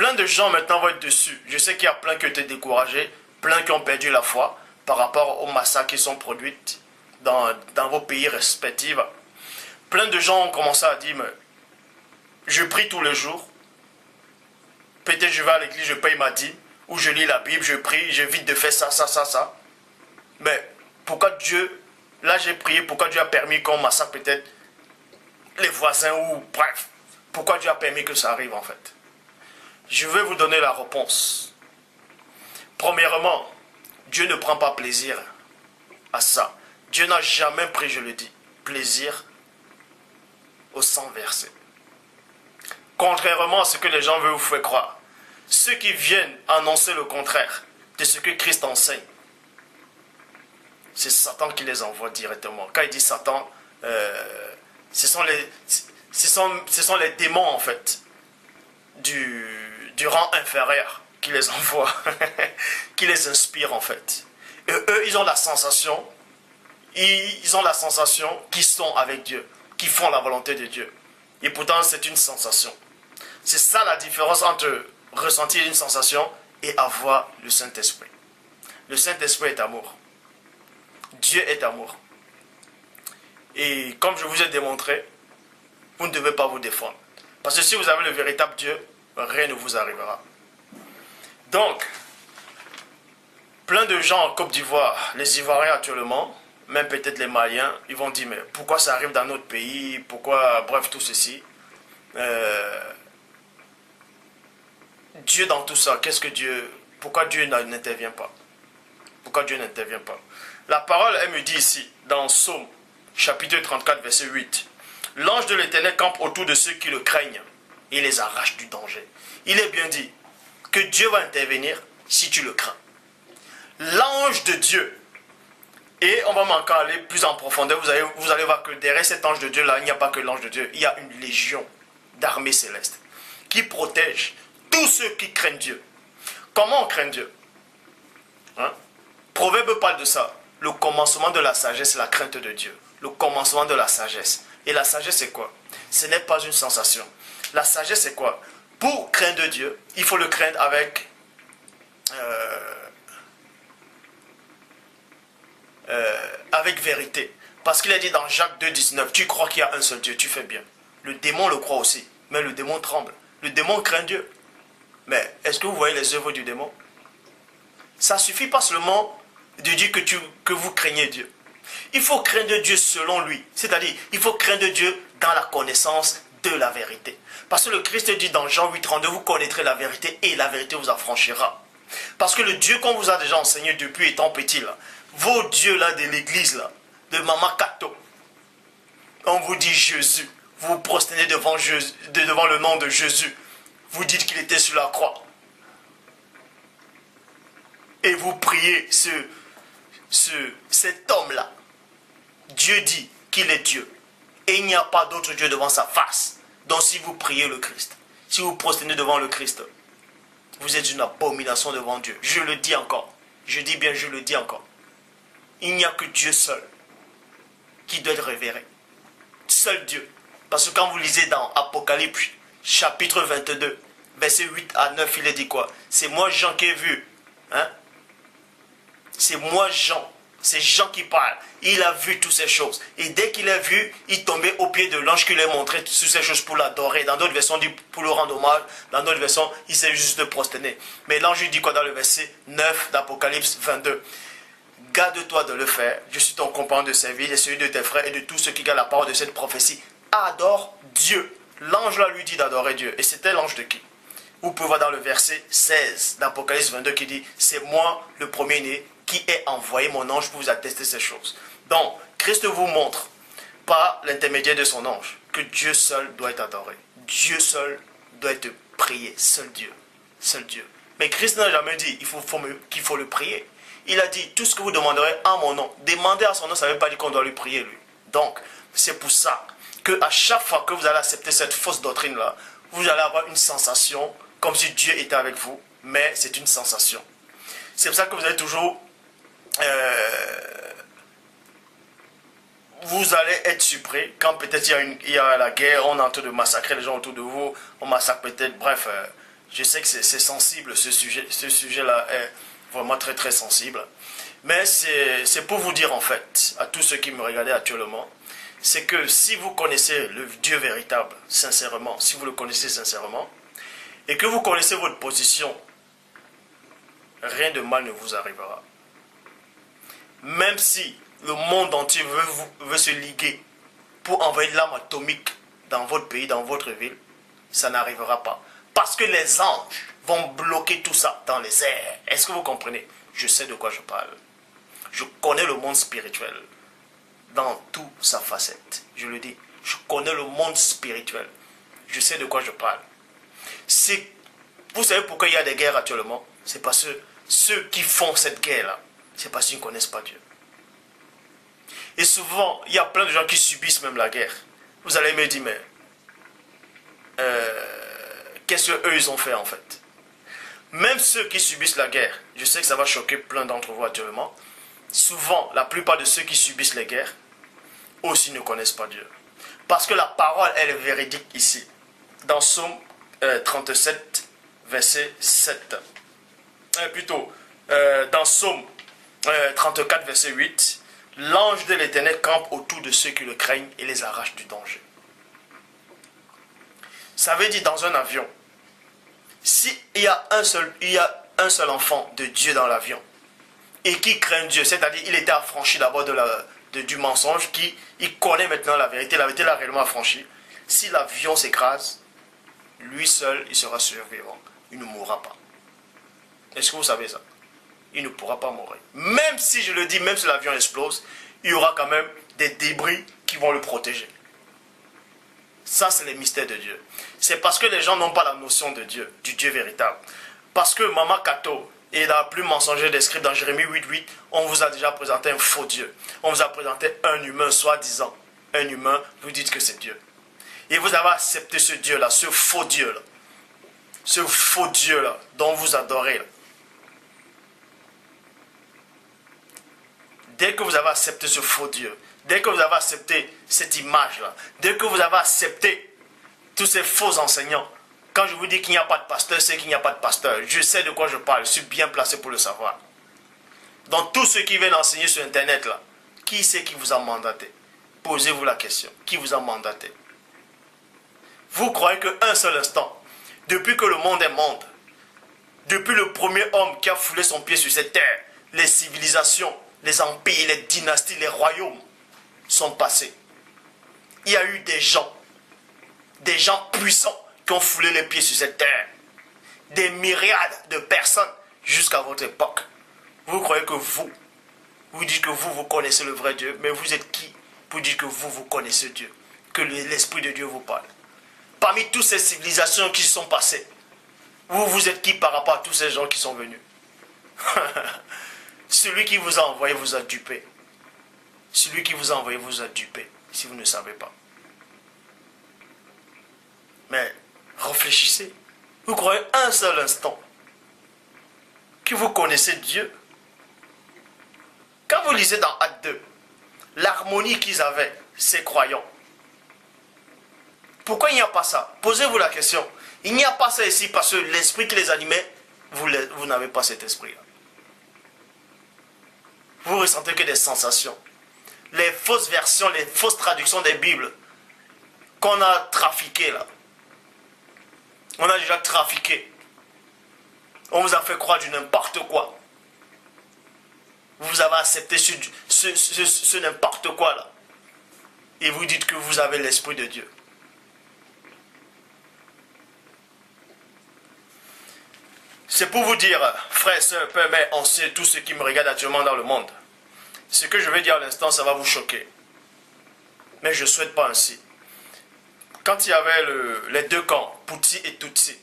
plein de gens maintenant vont être dessus. Je sais qu'il y a plein qui ont été découragés, plein qui ont perdu la foi par rapport aux massacres qui sont produits dans vos pays respectifs. Plein de gens ont commencé à dire, mais je prie tous les jours. Peut-être je vais à l'église, je paye ma dîme, ou je lis la Bible, je prie, j'évite de faire ça. Mais pourquoi Dieu, là j'ai prié, pourquoi Dieu a permis qu'on massacre peut-être les voisins ou bref, pourquoi Dieu a permis que ça arrive en fait? Je vais vous donner la réponse. Premièrement, Dieu ne prend pas plaisir à ça. Dieu n'a jamais pris, je le dis, plaisir au sang versé. Contrairement à ce que les gens veulent vous faire croire, ceux qui viennent annoncer le contraire de ce que Christ enseigne, c'est Satan qui les envoie directement. Quand il dit Satan, ce sont les démons en fait du rang inférieur qui les envoie, qui les inspire en fait. Et eux, ils ont la sensation qu'ils sont avec Dieu, qu'ils font la volonté de Dieu. Et pourtant, c'est une sensation. C'est ça la différence entre ressentir une sensation et avoir le Saint-Esprit. Le Saint-Esprit est amour. Dieu est amour. Et comme je vous ai démontré, vous ne devez pas vous défendre. Parce que si vous avez le véritable Dieu, rien ne vous arrivera. Donc, plein de gens en Côte d'Ivoire, les Ivoiriens actuellement, même peut-être les Maliens, ils vont dire, mais pourquoi ça arrive dans notre pays? Pourquoi, bref, tout ceci. Dieu dans tout ça, pourquoi Dieu n'intervient pas? Pourquoi Dieu n'intervient pas? La parole, elle me dit ici, dans Psaume, chapitre 34, verset 8, l'ange de l'Éternel campe autour de ceux qui le craignent et les arrache du danger. Il est bien dit que Dieu va intervenir si tu le crains. L'ange de Dieu, et on va encore aller plus en profondeur, vous allez voir que derrière cet ange de Dieu là, il n'y a pas que l'ange de Dieu, il y a une légion d'armées célestes qui protège tous ceux qui craignent Dieu. Comment on craint Dieu? Proverbe parle de ça. Le commencement de la sagesse, c'est la crainte de Dieu. Le commencement de la sagesse. Et la sagesse, c'est quoi? Ce n'est pas une sensation. La sagesse, c'est quoi? Pour craindre Dieu, il faut le craindre avec vérité. Parce qu'il a dit dans Jacques 2, 19, tu crois qu'il y a un seul Dieu, tu fais bien. Le démon le croit aussi, mais le démon tremble. Le démon craint Dieu. Mais est-ce que vous voyez les œuvres du démon? Ça ne suffit pas seulement de dire que vous craignez Dieu. Il faut craindre Dieu selon lui. C'est-à-dire, il faut craindre Dieu dans la connaissance de la vérité. Parce que le Christ dit dans Jean 8, 32, vous connaîtrez la vérité et la vérité vous affranchira. Parce que le Dieu qu'on vous a déjà enseigné depuis étant petit, là, vos dieux là de l'église, là, de Maman Kato, on vous dit Jésus, vous vous prosternez devant le nom de Jésus, vous dites qu'il était sur la croix. Et vous priez cet homme-là. Dieu dit qu'il est Dieu. Et il n'y a pas d'autre Dieu devant sa face. Donc si vous priez le Christ, si vous prosternez devant le Christ, vous êtes une abomination devant Dieu. Je le dis encore. Je dis bien, je le dis encore. Il n'y a que Dieu seul qui doit être révéré. Seul Dieu. Parce que quand vous lisez dans Apocalypse, chapitre 22, verset 8 à 9, il est dit quoi? C'est moi Jean qui ai vu. C'est moi Jean. C'est Jean qui parle. Il a vu toutes ces choses. Et dès qu'il a vu, il tombait au pied de l'ange qui lui a montré toutes ces choses pour l'adorer. Dans d'autres versions, il dit pour le rendre hommage. Dans d'autres versions, il s'est juste prosterné. Mais l'ange lui dit quoi dans le verset 9 d'Apocalypse 22? Garde-toi de le faire. Je suis ton compagnon de service et celui de tes frères et de tous ceux qui gardent la parole de cette prophétie. Adore Dieu. L'ange là lui dit d'adorer Dieu. Et c'était l'ange de qui? Vous pouvez voir dans le verset 16 d'Apocalypse 22 qui dit, c'est moi le premier-né qui ai envoyé mon ange pour vous attester ces choses. Donc, Christ vous montre, par l'intermédiaire de son ange, que Dieu seul doit être adoré. Dieu seul doit être prié. Seul Dieu. Seul Dieu. Mais Christ n'a jamais dit qu'il faut le prier. Il a dit, tout ce que vous demanderez en mon nom. Demander à son nom, ça ne veut pas dire qu'on doit lui prier, lui. Donc, c'est pour ça qu'à chaque fois que vous allez accepter cette fausse doctrine-là, vous allez avoir une sensation comme si Dieu était avec vous, mais c'est une sensation. C'est pour ça que vous allez toujours... vous allez être surpris quand peut-être il y a la guerre, on est en train de massacrer les gens autour de vous, on massacre peut-être, bref, Je sais que c'est sensible, ce sujet-là est vraiment très très sensible. Mais c'est pour vous dire en fait, à tous ceux qui me regardent actuellement, c'est que si vous connaissez le Dieu véritable, sincèrement, si vous le connaissez sincèrement, et que vous connaissez votre position, rien de mal ne vous arrivera. Même si le monde entier veut se liguer pour envoyer l'arme atomique dans votre pays, dans votre ville, ça n'arrivera pas. Parce que les anges vont bloquer tout ça dans les airs. Est-ce que vous comprenez? Je sais de quoi je parle. Je connais le monde spirituel dans toute sa facette. Je le dis, je connais le monde spirituel. Je sais de quoi je parle. Vous savez pourquoi il y a des guerres actuellement? C'est parce que ceux qui font cette guerre-là, c'est parce qu'ils ne connaissent pas Dieu. Et souvent, il y a plein de gens qui subissent même la guerre. Vous allez me dire, mais qu'est-ce qu'eux ils ont fait en fait? Même ceux qui subissent la guerre, je sais que ça va choquer plein d'entre vous actuellement, souvent, la plupart de ceux qui subissent les guerres aussi ne connaissent pas Dieu. Parce que la parole, elle est véridique ici. Dans Psaume 37, verset 7. Dans Psaume 34, verset 8. L'ange de l'Éternel campe autour de ceux qui le craignent et les arrache du danger. Ça veut dire dans un avion, s'il y a un seul enfant de Dieu dans l'avion et qui craint Dieu, c'est-à-dire il était affranchi d'abord du mensonge, il connaît maintenant la vérité l'a réellement affranchi. Si l'avion s'écrase, lui seul, il sera survivant. Il ne mourra pas. Est-ce que vous savez ça? Il ne pourra pas mourir. Même si, je le dis, même si l'avion explose, il y aura quand même des débris qui vont le protéger. Ça, c'est les mystères de Dieu. C'est parce que les gens n'ont pas la notion de Dieu, du Dieu véritable. Parce que Mama Kato et la plus mensongère des scripts dans Jérémie 8.8, on vous a déjà présenté un faux Dieu. On vous a présenté un humain, soi-disant. Un humain, vous dites que c'est Dieu. Et vous avez accepté ce Dieu-là, ce faux Dieu-là. Ce faux Dieu-là, dont vous adorez. Là. Dès que vous avez accepté ce faux Dieu, dès que vous avez accepté cette image-là, dès que vous avez accepté tous ces faux enseignants, quand je vous dis qu'il n'y a pas de pasteur, c'est qu'il n'y a pas de pasteur. Je sais de quoi je parle, je suis bien placé pour le savoir. Donc tous ceux qui viennent enseigner sur Internet, là, qui c'est qui vous a mandaté? Posez-vous la question, qui vous a mandaté? Vous croyez qu'un seul instant, depuis que le monde est monde, depuis le premier homme qui a foulé son pied sur cette terre, les civilisations, les empires, les dynasties, les royaumes sont passés. Il y a eu des gens puissants qui ont foulé les pieds sur cette terre. Des myriades de personnes jusqu'à votre époque. Vous croyez que vous dites que vous connaissez le vrai Dieu, mais vous êtes qui pour dire que vous connaissez Dieu, que l'Esprit de Dieu vous parle? Parmi toutes ces civilisations qui sont passées, vous êtes qui par rapport à tous ces gens qui sont venus? Celui qui vous a envoyé vous a dupé. Celui qui vous a envoyé vous a dupé, si vous ne savez pas. Mais réfléchissez. Vous croyez un seul instant que vous connaissez Dieu? Quand vous lisez dans Acte 2, l'harmonie qu'ils avaient, ces croyants, pourquoi il n'y a pas ça? Posez-vous la question. Il n'y a pas ça ici parce que l'esprit qui les animait, vous n'avez pas cet esprit-là. Vous ressentez que des sensations. Les fausses versions, les fausses traductions des Bibles qu'on a trafiquées là. On a déjà trafiqué. On vous a fait croire du n'importe quoi. Vous avez accepté ce n'importe quoi là. Et vous dites que vous avez l'Esprit de Dieu. C'est pour vous dire, frères, sœurs, pères, mères, on sait tous ceux qui me regardent actuellement dans le monde. Ce que je vais dire à l'instant, ça va vous choquer. Mais je ne souhaite pas ainsi. Quand il y avait les deux camps, Tutsi et Tutsi,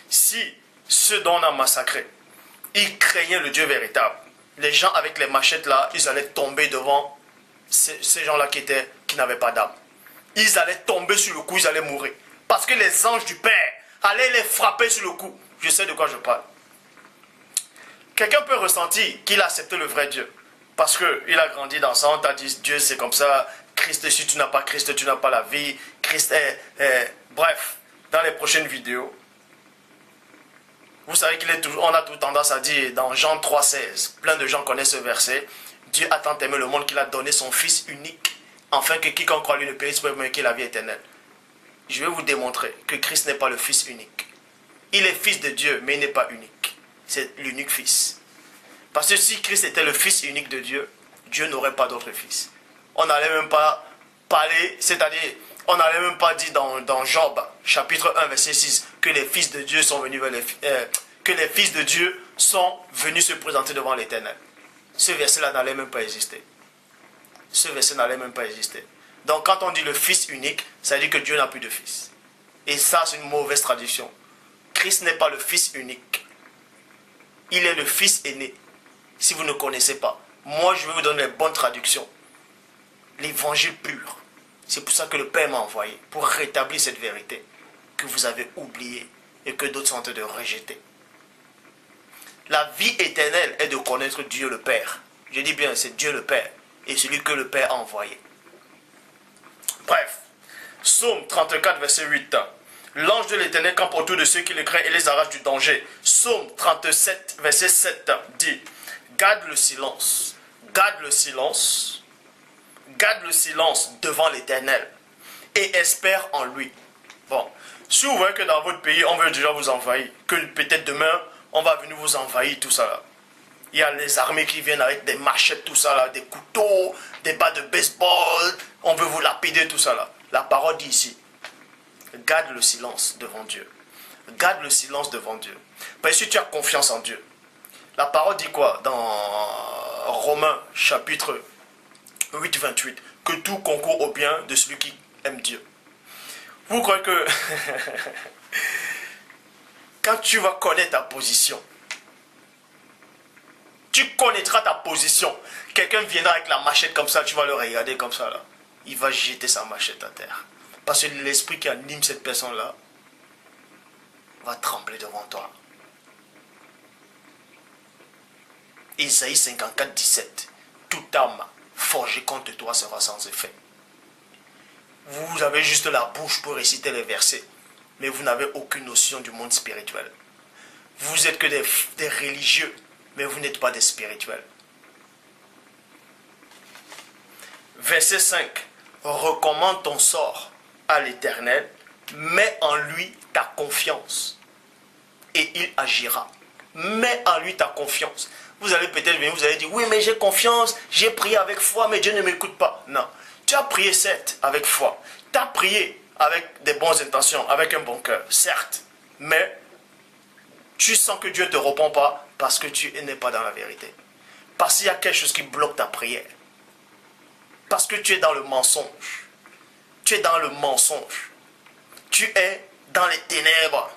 si ceux dont on a massacré, ils craignaient le Dieu véritable, les gens avec les machettes là, ils allaient tomber devant ces gens-là qui n'avaient pas d'âme. Ils allaient tomber sur le coup, ils allaient mourir. Parce que les anges du Père allaient les frapper sur le coup. Je sais de quoi je parle. Quelqu'un peut ressentir qu'il a accepté le vrai Dieu. Parce qu'il a grandi dans ça, on t'a dit Dieu c'est comme ça, Christ, si tu n'as pas Christ, tu n'as pas la vie, Christ est... Bref, dans les prochaines vidéos, Vous savez on a tout tendance à dire dans Jean 3,16, plein de gens connaissent ce verset, Dieu a tant aimé le monde qu'il a donné son Fils unique, afin que quiconque croit lui ne périsse pas mais qu'il ait la vie éternelle. Je vais vous démontrer que Christ n'est pas le Fils unique. Il est Fils de Dieu, mais il n'est pas unique. C'est l'unique Fils. Parce que si Christ était le Fils unique de Dieu, Dieu n'aurait pas d'autre Fils. On n'allait même pas parler, c'est-à-dire, on n'allait même pas dire dans Job, chapitre 1, verset 6, que les fils de Dieu sont venus que les fils de Dieu sont venus se présenter devant l'Éternel. Ce verset-là n'allait même pas exister. Ce verset n'allait même pas exister. Donc quand on dit le Fils unique, ça veut dire que Dieu n'a plus de Fils. Et ça, c'est une mauvaise traduction. Christ n'est pas le Fils unique. Il est le Fils aîné. Si vous ne connaissez pas, moi je vais vous donner les bonnes traductions. L'évangile pur. C'est pour ça que le Père m'a envoyé, pour rétablir cette vérité que vous avez oubliée et que d'autres sont en train de rejeter. La vie éternelle est de connaître Dieu le Père. Je dis bien, c'est Dieu le Père et celui que le Père a envoyé. Bref, Psaume 34, verset 8. L'ange de l'Éternel campe autour de ceux qui le craignent et les arrache du danger. Psaume 37, verset 7 dit, garde le silence, garde le silence devant l'Éternel et espère en lui. Bon, si vous voyez que dans votre pays, on veut déjà vous envahir, que peut-être demain, on va venir vous envahir, tout ça là. Il y a les armées qui viennent avec des machettes, tout ça là, des couteaux, des bas de baseball, on veut vous lapider, tout ça là. La parole dit ici, garde le silence devant Dieu. Garde le silence devant Dieu. Parce que si tu as confiance en Dieu, la parole dit quoi dans Romains chapitre 8, 28, que tout concourt au bien de celui qui aime Dieu. Vous croyez que quand tu vas connaître ta position, tu connaîtras ta position, quelqu'un viendra avec la machette comme ça, tu vas le regarder comme ça là, il va jeter sa machette à terre. Parce que l'esprit qui anime cette personne-là va trembler devant toi. Isaïe 54, 17. Toute âme forgée contre toi sera sans effet. Vous avez juste la bouche pour réciter les versets, mais vous n'avez aucune notion du monde spirituel. Vous êtes que des religieux, mais vous n'êtes pas des spirituels. Verset 5. Recommande ton sort à l'Éternel, mets en lui ta confiance et il agira. Mets en lui ta confiance. Vous allez peut-être venir, vous allez dire, oui mais j'ai confiance, j'ai prié avec foi, mais Dieu ne m'écoute pas. Non, tu as prié certes avec foi, tu as prié avec des bonnes intentions, avec un bon cœur, certes, mais tu sens que Dieu ne te répond pas parce que tu n'es pas dans la vérité. Parce qu'il y a quelque chose qui bloque ta prière. Parce que tu es dans le mensonge. Tu es dans le mensonge. Tu es dans les ténèbres.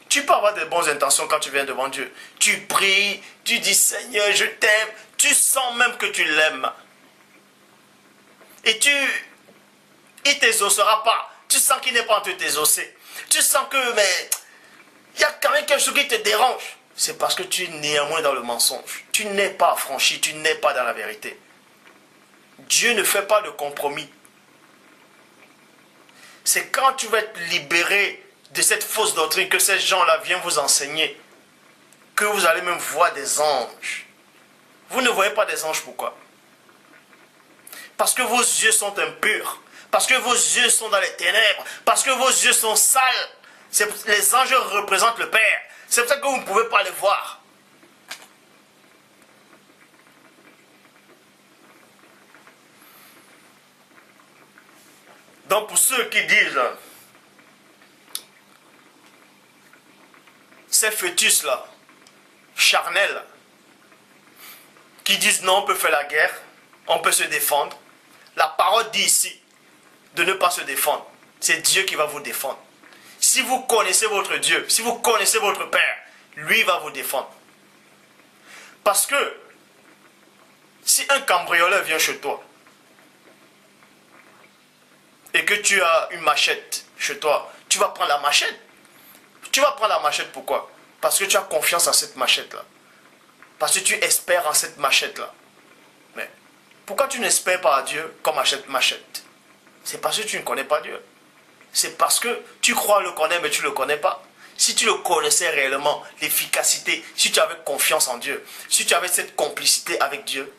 Tu peux avoir des bonnes intentions quand tu viens devant Dieu. Tu pries, tu dis Seigneur, je t'aime. Tu sens même que tu l'aimes. Et il ne t'exaucera pas. Tu sens qu'il n'est pas en train de t'exaucer. Tu sens que, mais, il y a quand même quelque chose qui te dérange. C'est parce que tu es néanmoins dans le mensonge. Tu n'es pas affranchi, tu n'es pas dans la vérité. Dieu ne fait pas de compromis. C'est quand tu vas être libéré de cette fausse doctrine que ces gens-là viennent vous enseigner, que vous allez même voir des anges. Vous ne voyez pas des anges, pourquoi? Parce que vos yeux sont impurs, parce que vos yeux sont dans les ténèbres, parce que vos yeux sont sales. Les anges représentent le Père. C'est pour ça que vous ne pouvez pas les voir. Donc pour ceux qui disent, ces fœtus-là, charnels, qui disent non, on peut faire la guerre, on peut se défendre. La parole dit ici de ne pas se défendre. C'est Dieu qui va vous défendre. Si vous connaissez votre Dieu, si vous connaissez votre Père, lui va vous défendre. Parce que si un cambrioleur vient chez toi et que tu as une machette chez toi, tu vas prendre la machette. Tu vas prendre la machette pourquoi? Parce que tu as confiance en cette machette-là. Parce que tu espères en cette machette-là. Mais pourquoi tu n'espères pas à Dieu comme achète machette? C'est parce que tu ne connais pas Dieu. C'est parce que tu crois le connaître mais tu ne le connais pas. Si tu le connaissais réellement, l'efficacité, si tu avais confiance en Dieu, si tu avais cette complicité avec Dieu,